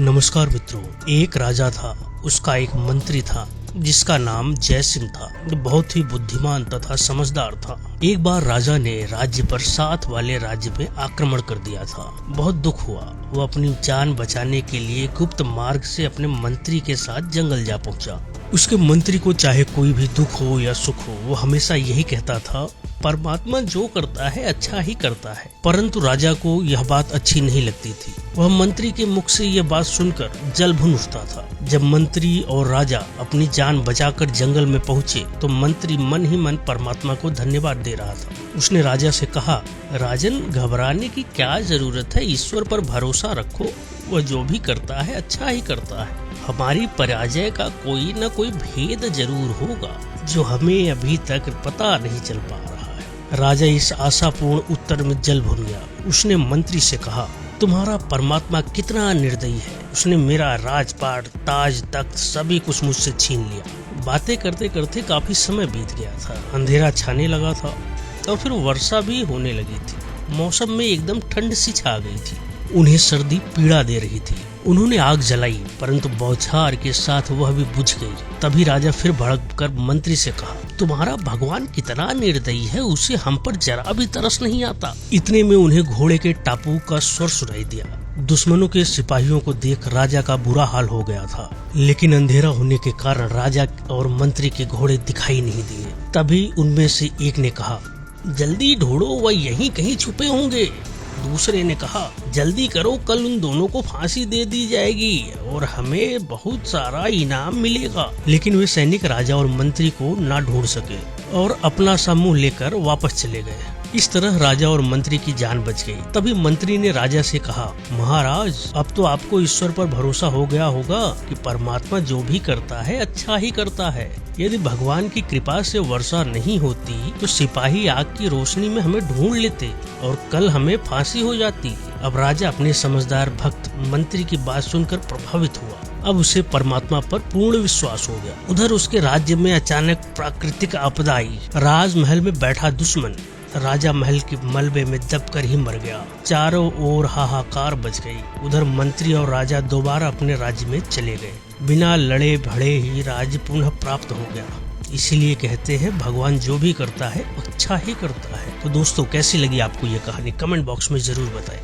नमस्कार मित्रों। एक राजा था, उसका एक मंत्री था जिसका नाम जय सिंह था। जो बहुत ही बुद्धिमान तथा समझदार था। एक बार राजा ने राज्य पर साथ वाले राज्य पे आक्रमण कर दिया था। बहुत दुख हुआ। वो अपनी जान बचाने के लिए गुप्त मार्ग से अपने मंत्री के साथ जंगल जा पहुंचा। उसके मंत्री को चाहे कोई भी दुख हो या सुख हो, वो हमेशा यही कहता था, परमात्मा जो करता है अच्छा ही करता है। परंतु राजा को यह बात अच्छी नहीं लगती थी। वह मंत्री के मुख से यह बात सुनकर जल भुन उठता था। जब मंत्री और राजा अपनी जान बचाकर जंगल में पहुंचे तो मंत्री मन ही मन परमात्मा को धन्यवाद दे रहा था। उसने राजा से कहा, राजन, घबराने की क्या जरूरत है, ईश्वर पर भरोसा रखो, वह जो भी करता है अच्छा ही करता है। हमारी पराजय का कोई न कोई भेद जरूर होगा जो हमें अभी तक पता नहीं चल पा रहा है। राजा इस आशापूर्ण उत्तर में जल भुन गया। उसने मंत्री से कहा, तुम्हारा परमात्मा कितना निर्दयी है। उसने मेरा राजपाट, ताज, तख्त सभी कुछ मुझसे छीन लिया। बातें करते करते काफी समय बीत गया था। अंधेरा छाने लगा था और फिर वर्षा भी होने लगी थी। मौसम में एकदम ठंड सी छा गई थी। उन्हें सर्दी पीड़ा दे रही थी। उन्होंने आग जलाई, परंतु बौछार के साथ वह भी बुझ गई। तभी राजा फिर भड़क कर मंत्री से कहा, तुम्हारा भगवान कितना निर्दयी है, उसे हम पर जरा भी तरस नहीं आता। इतने में उन्हें घोड़े के टापू का स्वर सुनाई दिया। दुश्मनों के सिपाहियों को देख राजा का बुरा हाल हो गया था, लेकिन अंधेरा होने के कारण राजा और मंत्री के घोड़े दिखाई नहीं दिए। तभी उनमें से एक ने कहा, जल्दी ढूंढो, वह यहीं कहीं छुपे होंगे। दूसरे ने कहा, जल्दी करो, कल उन दोनों को फांसी दे दी जाएगी और हमें बहुत सारा इनाम मिलेगा। लेकिन वे सैनिक राजा और मंत्री को ना ढूंढ सके और अपना सा मुंह लेकर वापस चले गए। इस तरह राजा और मंत्री की जान बच गई। तभी मंत्री ने राजा से कहा, महाराज, अब तो आपको ईश्वर पर भरोसा हो गया होगा कि परमात्मा जो भी करता है अच्छा ही करता है। यदि भगवान की कृपा से वर्षा नहीं होती तो सिपाही आग की रोशनी में हमें ढूंढ लेते और कल हमें फांसी हो जाती। अब राजा अपने समझदार भक्त मंत्री की बात सुनकर प्रभावित हुआ। अब उसे परमात्मा पर पूर्ण विश्वास हो गया। उधर उसके राज्य में अचानक प्राकृतिक आपदा आई। राजमहल में बैठा दुश्मन राजा महल के मलबे में दबकर ही मर गया। चारों ओर हाहाकार बच गई। उधर मंत्री और राजा दोबारा अपने राज्य में चले गए। बिना लड़े भड़े ही राज्य पुनः प्राप्त हो गया। इसीलिए कहते हैं, भगवान जो भी करता है अच्छा ही करता है। तो दोस्तों, कैसी लगी आपको ये कहानी, कमेंट बॉक्स में जरूर बताएं।